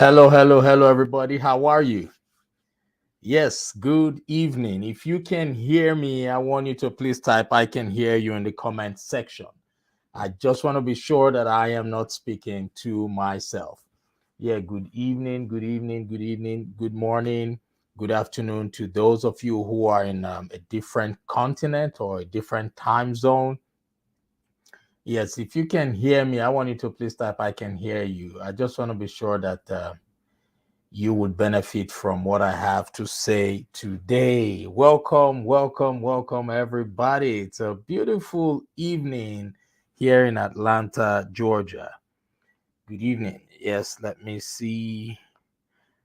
Hello, everybody. How are you? Yes, good evening. If you can hear me, I want you to please type I can hear you in the comment section. I just want to be sure that I am not speaking to myself. Yeah, good morning, good afternoon to those of you who are in a different continent or a different time zone. Yes, if you can hear me, I want you to please type I can hear you. I just want to be sure that you would benefit from what I have to say today. Welcome, everybody. It's a beautiful evening here in Atlanta, Georgia. Good evening. Yes, let me see.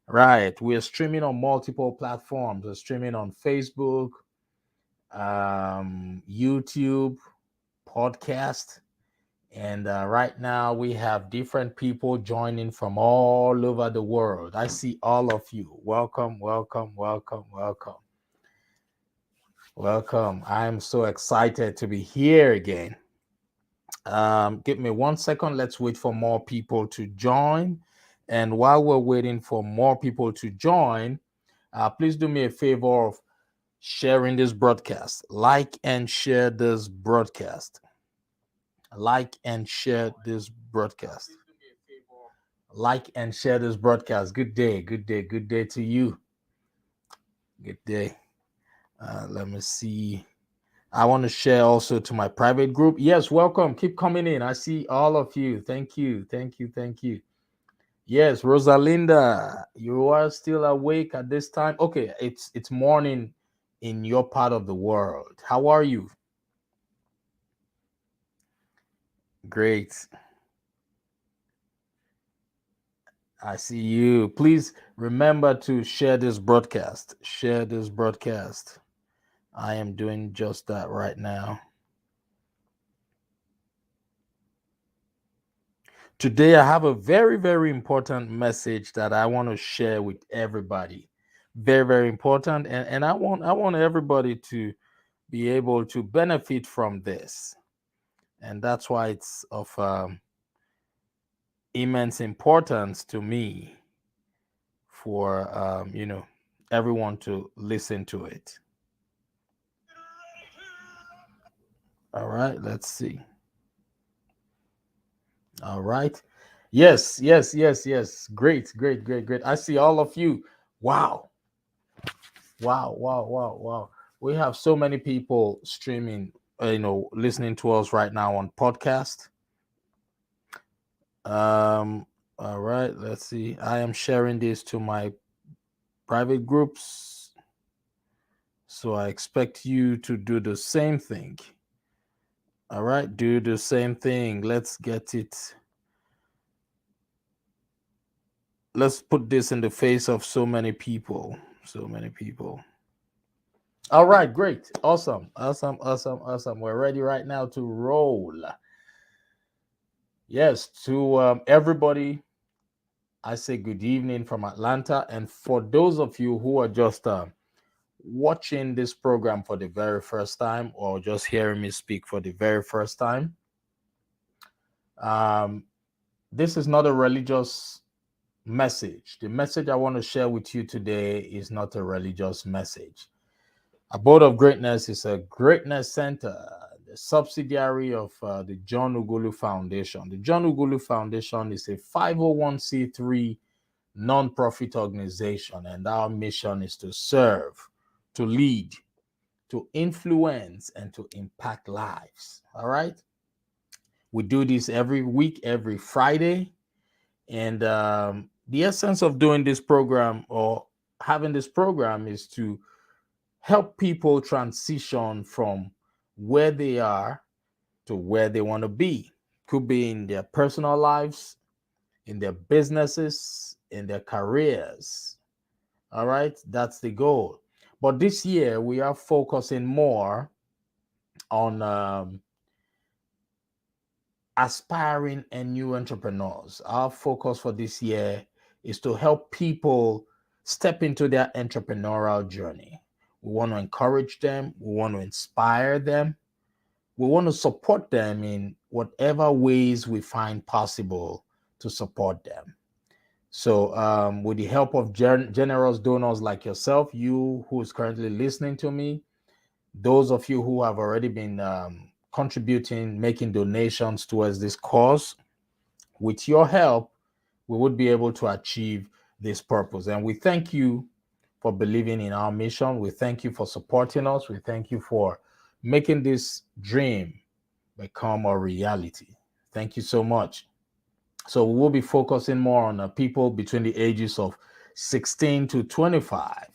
Right, we're streaming on multiple platforms. We're streaming on Facebook, YouTube, podcast. And right now, we have different people joining from all over the world. I see all of you. Welcome. I'm so excited to be here again. Give me 1 second. Let's wait for more people to join. And while we're waiting for more people to join, please do me a favor of sharing this broadcast. Like and share this broadcast. Like and share this broadcast. Like and share this broadcast. Good day to you. Good day. Let me see. I want to share also to my private group. Yes, welcome. Keep coming in. I see all of you. Thank you. Yes, Rosalinda, you are still awake at this time. Okay, it's morning in your part of the world. How are you? Great. I see you. Please remember to share this broadcast. Share this broadcast. I am doing just that right now. Today, I have a very important message that I want to share with everybody. Very important, and I want everybody to be able to benefit from this, and that's why it's of immense importance to me for everyone to listen to it. All right, let's see. All right. Yes. Great. I see all of you. Wow. Wow. We have so many people streaming, listening to us right now on podcast. All right, let's see. I am sharing this to my private groups. So I expect you to do the same thing. All right, do the same thing. Let's get it. Let's put this in the face of so many people. So many people. All right, great. Awesome. We're ready right now to roll. Yes, to everybody, I say good evening from Atlanta. And for those of you who are just watching this program for the very first time or just hearing me speak for the very first time, this is not a religious message. The message I want to share with you today is not a religious message. Abode of Greatness is a greatness center, the subsidiary of the John Ughulu Foundation. The John Ughulu Foundation is a 501c3 non-profit organization, and our mission is to serve, to lead, to influence, and to impact lives. All right. We do this every week, every Friday. And the essence of doing this program or having this program is to help people transition from where they are to where they want to be. Could be in their personal lives, in their businesses, in their careers. All right, that's the goal. But this year, we are focusing more on aspiring and new entrepreneurs. Our focus for this year is to help people step into their entrepreneurial journey. We want to encourage them, we want to inspire them, we want to support them in whatever ways we find possible to support them. So, with the help of generous donors like yourself, you who is currently listening to me, those of you who have already been contributing, making donations towards this cause, with your help, we would be able to achieve this purpose. And we thank you for believing in our mission. We thank you for supporting us. We thank you for making this dream become a reality. Thank you so much. So we will be focusing more on people between the ages of 16 to 25.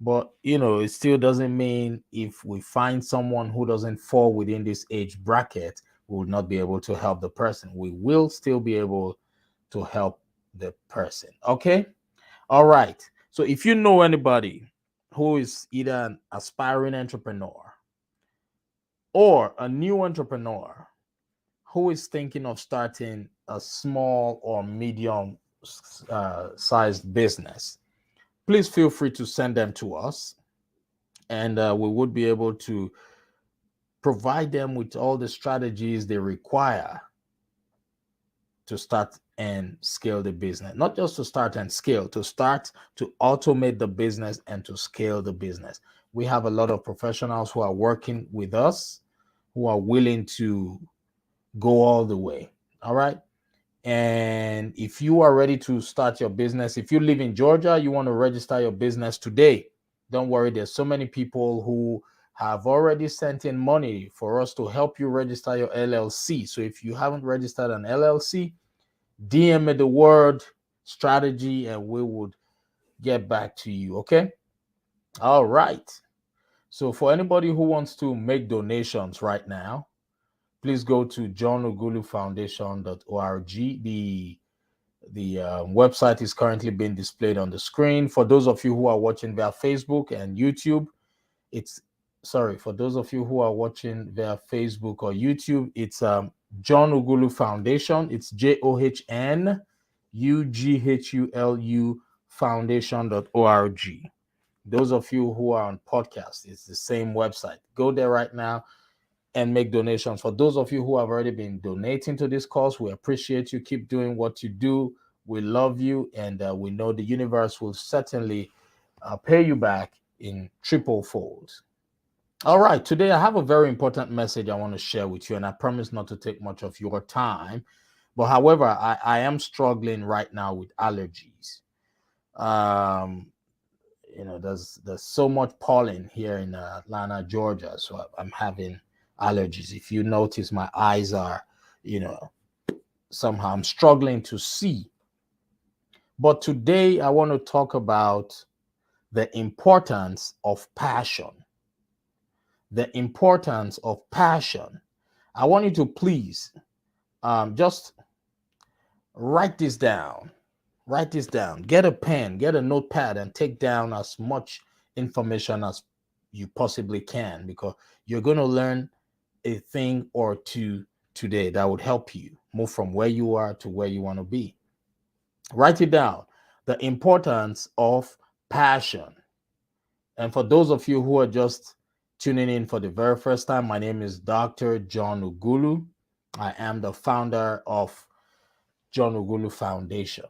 But it still doesn't mean if we find someone who doesn't fall within this age bracket, we will not be able to help the person. We will still be able to help the person. Okay? All right. So if you know anybody who is either an aspiring entrepreneur or a new entrepreneur who is thinking of starting a small or medium sized business, please feel free to send them to us, and we would be able to provide them with all the strategies they require to start and scale the business. Not just to start and scale, to start to automate the business and to scale the business. We have a lot of professionals who are working with us, who are willing to go all the way. All right. And if you are ready to start your business, if you live in Georgia, you want to register your business today, don't worry. There's so many people who have already sent in money for us to help you register your LLC. So if you haven't registered an LLC, DM me the word strategy and we would get back to you. Okay. All right. So for anybody who wants to make donations right now, please go to johnughulufoundation.org. The website is currently being displayed on the screen. For those of you who are watching via Facebook and YouTube, for those of you who are watching via Facebook or YouTube, it's John Ughulu Foundation. It's JOHNUGHULU foundation.org. Those of you who are on podcast, it's the same website. Go there right now and make donations. For those of you who have already been donating to this cause, we appreciate you. Keep doing what you do. We love you, and we know the universe will certainly pay you back in triple folds. All right, today I have a very important message I want to share with you, and I promise not to take much of your time. But however, I am struggling right now with allergies. There's so much pollen here in Atlanta, Georgia, so I'm having allergies. If you notice, my eyes are, somehow I'm struggling to see. But today I want to talk about the importance of passion. The importance of passion. I want you to please just write this down. Write this down. Get a pen, get a notepad, and take down as much information as you possibly can, because you're going to learn a thing or two today that would help you move from where you are to where you want to be. Write it down. The importance of passion. And for those of you who are just tuning in for the very first time, my name is Dr. John Ughulu. I am the founder of John Ughulu Foundation.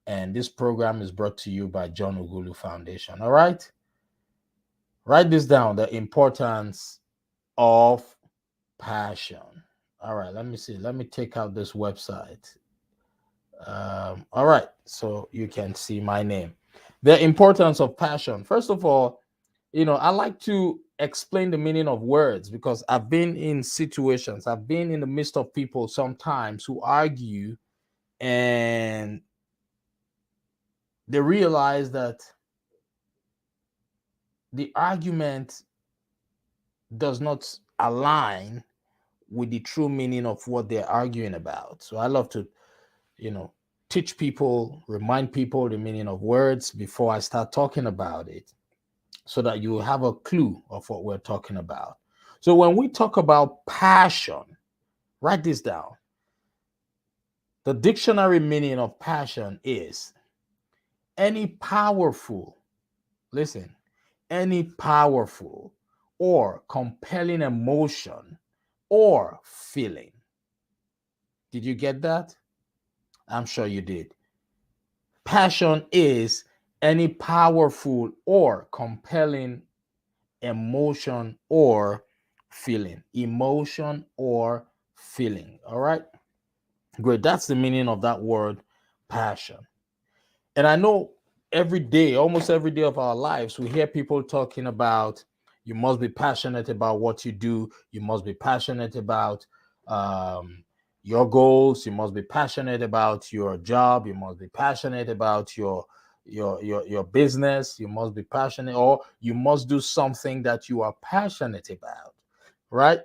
And this program is brought to you by John Ughulu Foundation. All right? Write this down, the importance of passion. All right, let me see. Let me take out this website. All right, so you can see my name. The importance of passion. First of all, I like to explain the meaning of words, because I've been in situations, I've been in the midst of people sometimes who argue, and they realize that the argument does not align with the true meaning of what they're arguing about. So I love to, teach people, remind people the meaning of words before I start talking about it, so that you have a clue of what we're talking about. So when we talk about passion, write this down. The dictionary meaning of passion is any powerful, listen, any powerful or compelling emotion or feeling. Did you get that? I'm sure you did. Passion is any powerful or compelling emotion or feeling. Emotion or feeling. All right. Great. That's the meaning of that word passion. And I know every day, almost every day of our lives, we hear people talking about you must be passionate about what you do. You must be passionate about your goals. You must be passionate about your job. You must be passionate about your business. You must be passionate, or you must do something that you are passionate about, right?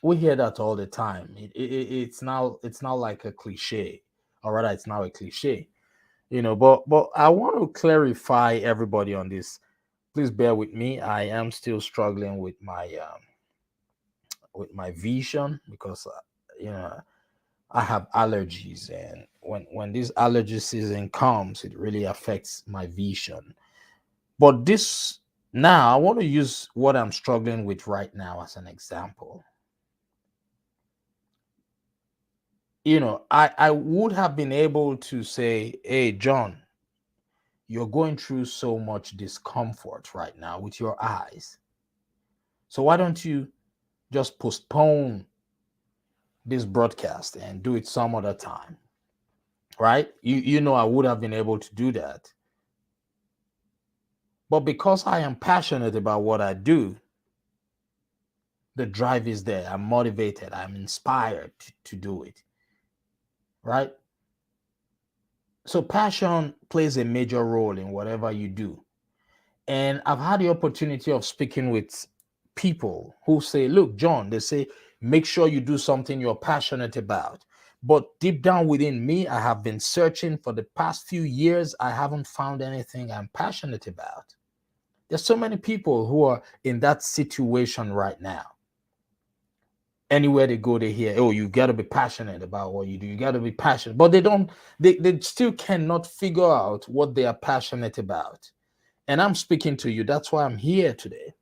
We hear that all the time. It's now like a cliche, or rather, it's now a cliche, but I want to clarify everybody on this. Please bear with me. I am still struggling with my vision because I have allergies, and when this allergy season comes, it really affects my vision. But this now I want to use what I'm struggling with right now as an example. I would have been able to say, hey, John, you're going through so much discomfort right now with your eyes. So why don't you just postpone this broadcast and do it some other time? Right? I would have been able to do that. But because I am passionate about what I do, the drive is there. I'm motivated. I'm inspired to do it. Right? So passion plays a major role in whatever you do. And I've had the opportunity of speaking with people who say, look, John, they say, make sure you do something you're passionate about. But deep down within me, I have been searching for the past few years. I haven't found anything I'm passionate about. There's so many people who are in that situation right now. Anywhere they go, they hear, oh, you got to be passionate about what you do. You got to be passionate. But they still cannot figure out what they are passionate about. And I'm speaking to you. That's why I'm here today,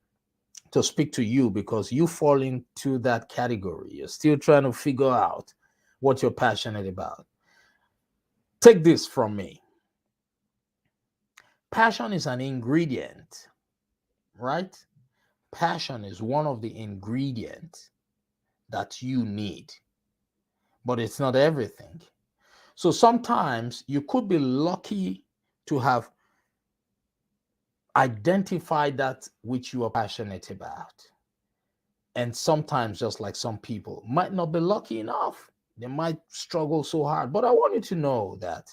to speak to you, because you fall into that category. You're still trying to figure out what you're passionate about. Take this from me. Passion is an ingredient, right? Passion is one of the ingredients that you need, but it's not everything. So sometimes you could be lucky to have identified that which you are passionate about. And sometimes, just like some people might not be lucky enough, they might struggle so hard. But I want you to know that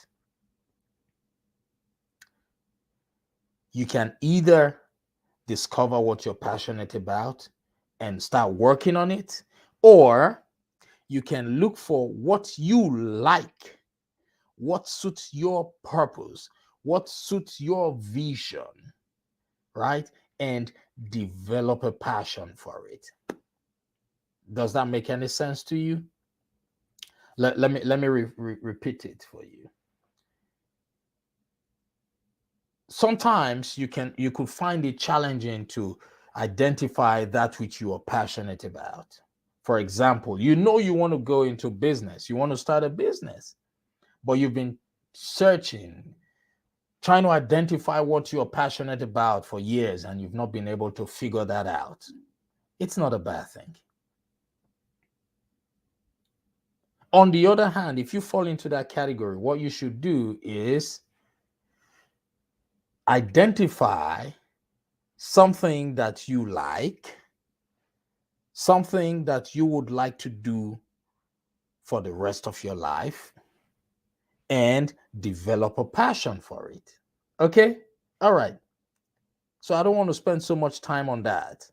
you can either discover what you're passionate about and start working on it, or you can look for what you like, what suits your purpose, what suits your vision, right? And develop a passion for it. Does that make any sense to you? Let me repeat it for you. Sometimes you could find it challenging to identify that which you are passionate about. For example, you want to go into business, you want to start a business, but you've been searching, trying to identify what you're passionate about for years, and you've not been able to figure that out. It's not a bad thing. On the other hand, if you fall into that category, what you should do is identify something that you like, something that you would like to do for the rest of your life, and develop a passion for it. Okay? All right. So I don't want to spend so much time on that.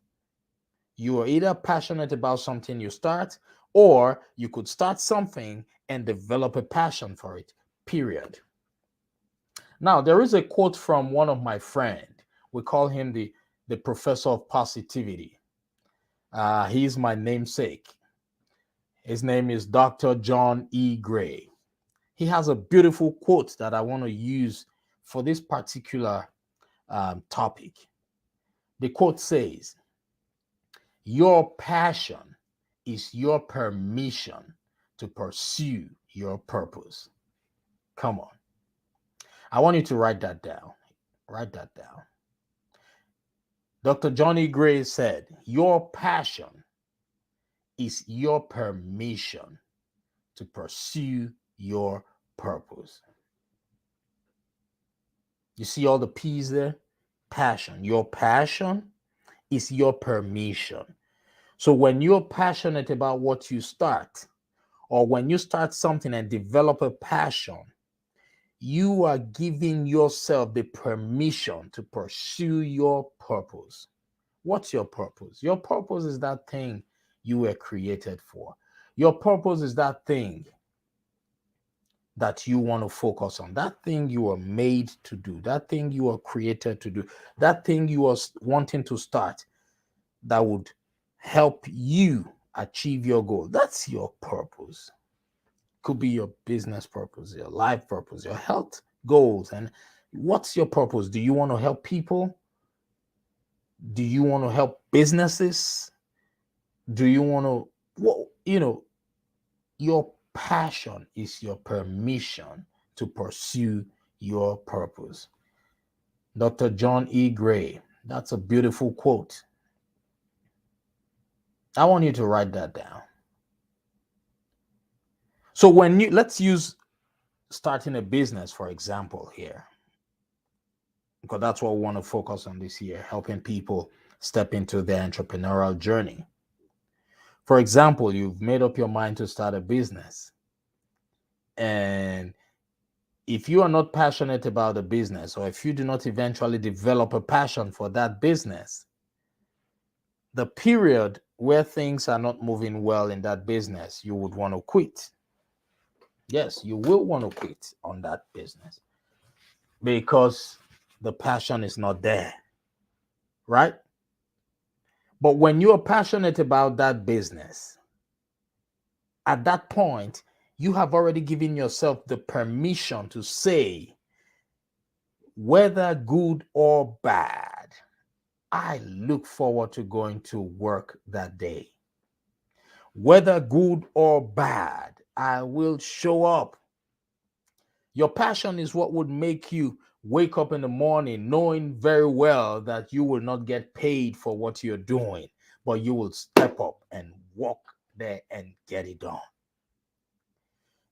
You are either passionate about something you start, or you could start something and develop a passion for it, period. Now, there is a quote from one of my friends. We call him the professor of positivity. He's my namesake. His name is Dr. John E. Gray. He has a beautiful quote that I want to use for this particular topic. The quote says, your passion is your permission to pursue your purpose. Come on. I want you to write that down. Write that down. Dr. Johnny Gray said, your passion is your permission to pursue your purpose. You see all the P's there? Passion. Your passion is your permission. So when you're passionate about what you start, or when you start something and develop a passion, you are giving yourself the permission to pursue your purpose. What's your purpose? Your purpose is that thing you were created for. Your purpose is that thing that you want to focus on, that thing you are made to do, that thing you are created to do, that thing you are wanting to start that would help you achieve your goal. That's your purpose. Could be your business purpose, your life purpose, your health goals. And what's your purpose? Do you want to help people? Do you want to help businesses? Do you want to, well, your passion is your permission to pursue your purpose. Dr. John E. Gray, that's a beautiful quote. I want you to write that down. So let's use starting a business, for example, here, because that's what we want to focus on this year, helping people step into their entrepreneurial journey. For example, you've made up your mind to start a business. And if you are not passionate about the business, or if you do not eventually develop a passion for that business, the period where things are not moving well in that business, you would want to quit. Yes, you will want to quit on that business because the passion is not there, right? But when you're passionate about that business, at that point, you have already given yourself the permission to say, whether good or bad, I look forward to going to work that day. Whether good or bad, I will show up. Your passion is what would make you wake up in the morning knowing very well that you will not get paid for what you're doing, but you will step up and walk there and get it done.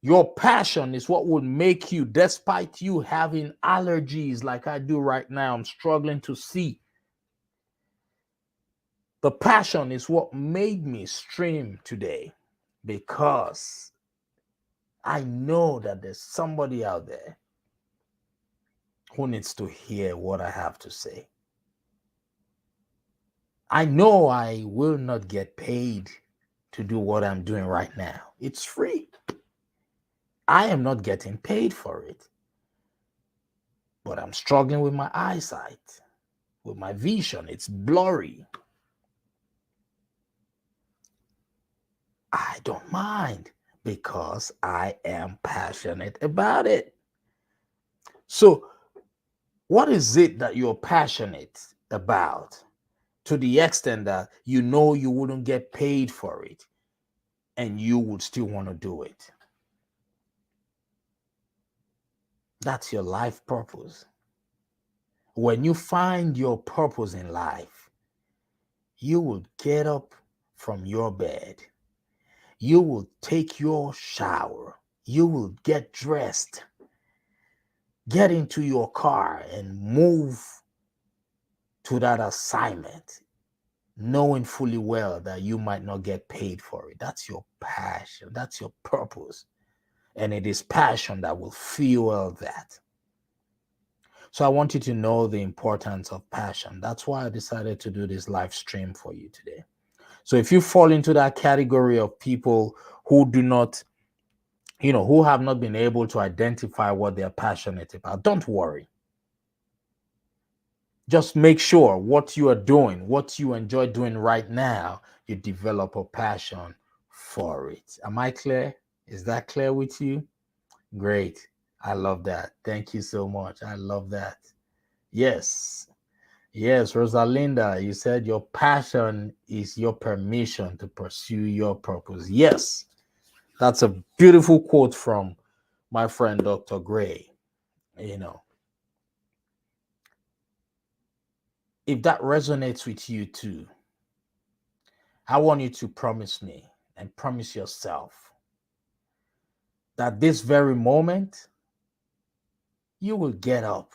Your passion is what would make you, despite you having allergies like I do right now, I'm struggling to see. The passion is what made me stream today, because I know that there's somebody out there who needs to hear what I have to say. I know I will not get paid to do what I'm doing right now. It's free. I am not getting paid for it. But I'm struggling with my eyesight, with my vision. It's blurry. I don't mind because I am passionate about it. So, what is it that you're passionate about to the extent that you know you wouldn't get paid for it and you would still want to do it? That's your life purpose. When you find your purpose in life, you will get up from your bed. You will take your shower. You will get dressed, get into your car and move to that assignment, knowing fully well that you might not get paid for it. That's your passion. That's your purpose. And it is passion that will fuel that. So I want you to know the importance of passion. That's why I decided to do this live stream for you today. So if you fall into that category of people who do not, who have not been able to identify what they're passionate about, don't worry. Just make sure what you are doing, what you enjoy doing right now, you develop a passion for it. Am I clear? Is that clear with you? Great. I love that. Thank you so much. I love that. Yes. Yes, Rosalinda, you said your passion is your permission to pursue your purpose. Yes. That's a beautiful quote from my friend Dr. Gray. If that resonates with you too, I want you to promise me and promise yourself that this very moment you will get up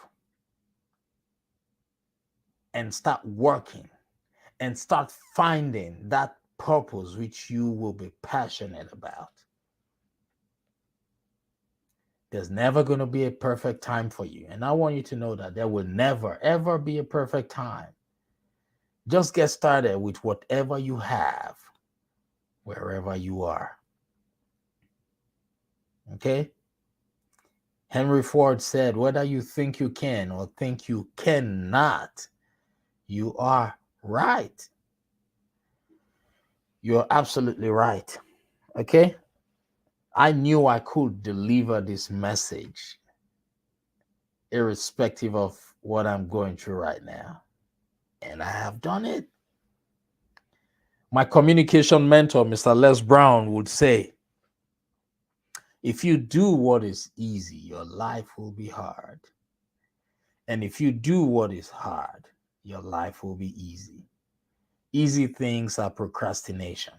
and start working and start finding that purpose which you will be passionate about. There's never going to be a perfect time for you. And I want you to know that there will never, ever be a perfect time. Just get started with whatever you have, wherever you are. Okay? Henry Ford said, whether you think you can or think you cannot, you are right. You're absolutely right. Okay? I knew I could deliver this message irrespective of what I'm going through right now. And I have done it. My communication mentor, Mr. Les Brown, would say, if you do what is easy, your life will be hard. And if you do what is hard, your life will be easy. Easy things are procrastination.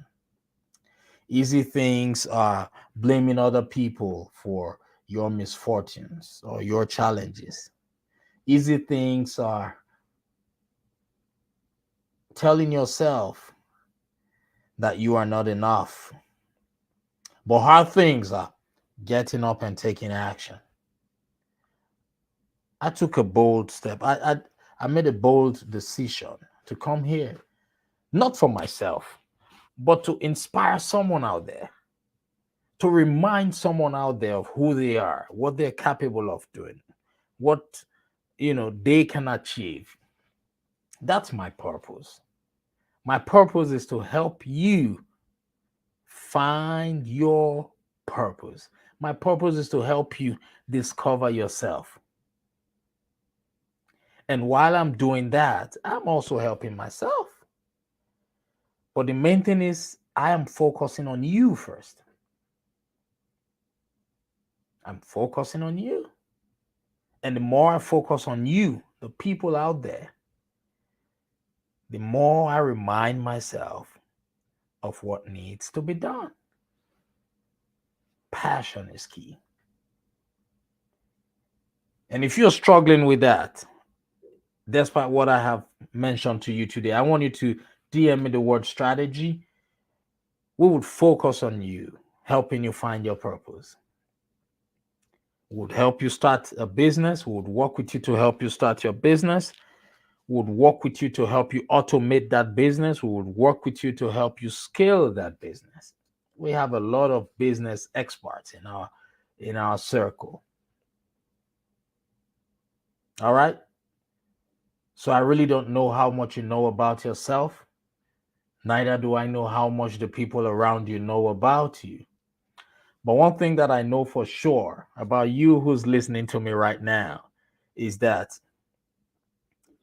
Easy things are blaming other people for your misfortunes or your challenges. Easy things are telling yourself that you are not enough. But hard things are getting up and taking action. I took a bold step. I made a bold decision to come here, not for myself, but to inspire someone out there, to remind someone out there of who they are, what they're capable of doing, what they can achieve. That's my purpose. My purpose is to help you find your purpose. My purpose is to help you discover yourself. And while I'm doing that, I'm also helping myself. But the main thing is, I am focusing on you first. I'm focusing on you. And the more I focus on you, the people out there, the more I remind myself of what needs to be done. Passion is key. And if you're struggling with that, despite what I have mentioned to you today, I want you to DM me the word strategy. We would focus on you, helping you find your purpose. We would help you start a business. We would work with you to help you start your business. We would work with you to help you automate that business. We would work with you to help you scale that business. We have a lot of business experts in our circle. All right. So I really don't know how much you know about yourself. Neither do I know how much the people around you know about you. But one thing that I know for sure about you who's listening to me right now is that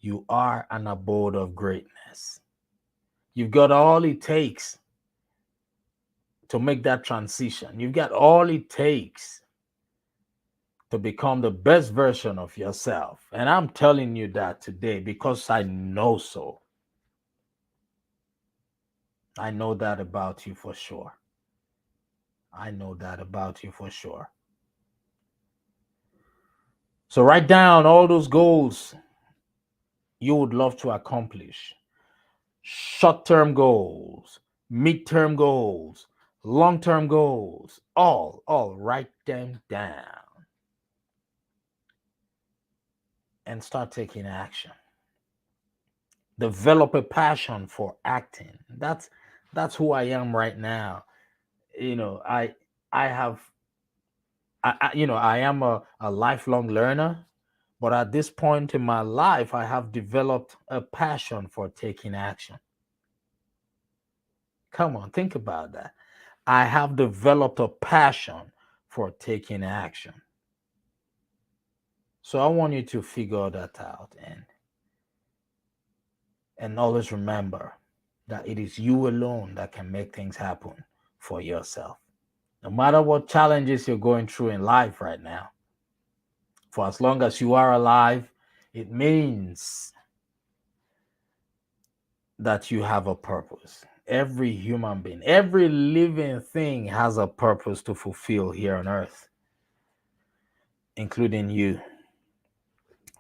you are an abode of greatness. You've got all it takes to make that transition. You've got all it takes to become the best version of yourself. And I'm telling you that today because I know so. I know that about you for sure. I know that about you for sure. So write down all those goals you would love to accomplish. Short-term goals, mid-term goals, long-term goals, all write them down and start taking action. Develop a passion for acting. That's who I am right now. I am a lifelong learner, but at this point in my life, I have developed a passion for taking action. Come on, think about that. I have developed a passion for taking action. So I want you to figure that out and always remember that it is you alone that can make things happen for yourself. No matter what challenges you're going through in life right now, for as long as you are alive, it means that you have a purpose. Every human being, every living thing has a purpose to fulfill here on earth, including you.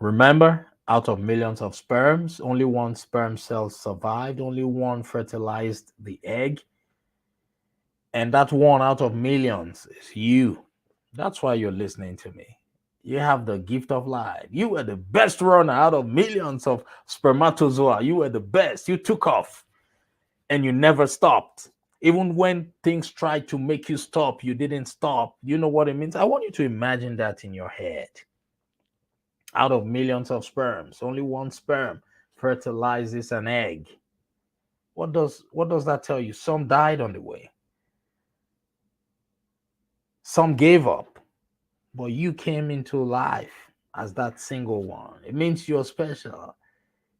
Remember, out of millions of sperms, only one sperm cell survived, only one fertilized the egg. And that one out of millions is you. That's why you're listening to me. You have the gift of life. You were the best runner out of millions of spermatozoa. You were the best. You took off and you never stopped. Even when things tried to make you stop, you didn't stop. You know what it means? I want you to imagine that in your head. Out of millions of sperms, only one sperm fertilizes an egg. What does that tell you? Some died on the way. Some gave up, but you came into life as that single one. It means you're special.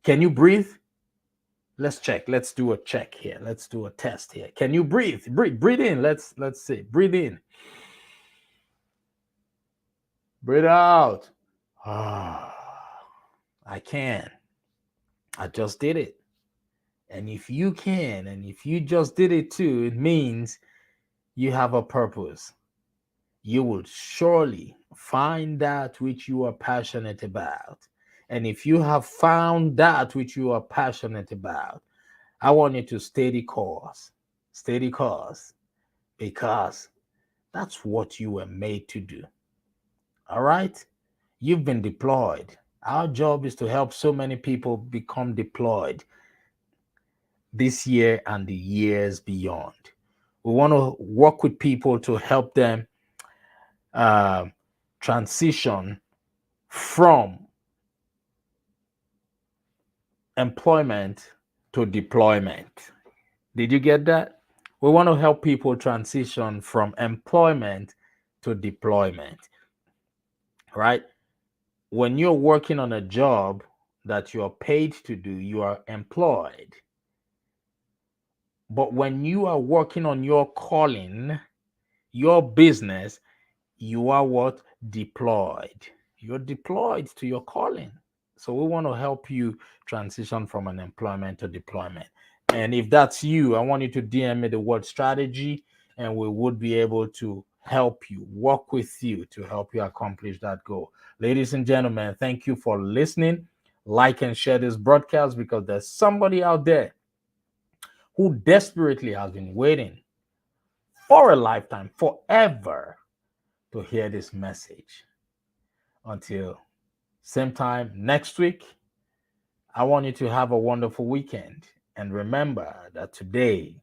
Can you breathe? Let's check. Let's do a check here. Let's do a test here. Can you breathe? Breathe in. Let's see. Breathe in. Breathe out. I can. I just did it. And if you can, and if you just did it too, it means you have a purpose. You will surely find that which you are passionate about. And if you have found that which you are passionate about, I want you to stay the course, because that's what you were made to do. All right? You've been deployed. Our job is to help so many people become deployed this year and the years beyond. We want to work with people to help them transition from employment to deployment. Did you get that? We want to help people transition from employment to deployment, right? When you're working on a job that you're paid to do, you are employed. But when you are working on your calling, your business, you are what? Deployed. You're deployed to your calling. So we want to help you transition from an employment to deployment. And if that's you, I want you to DM me the word strategy, and we would be able to help you, work with you to help you accomplish that goal. Ladies and gentlemen, thank you for listening. Like and share this broadcast, because there's somebody out there who desperately has been waiting for a lifetime, forever, to hear this message. Until same time next week, I want you to have a wonderful weekend. And remember that today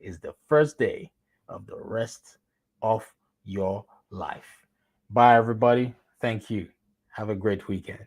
is the first day of the rest of your life. Bye, everybody. Thank you. Have a great weekend.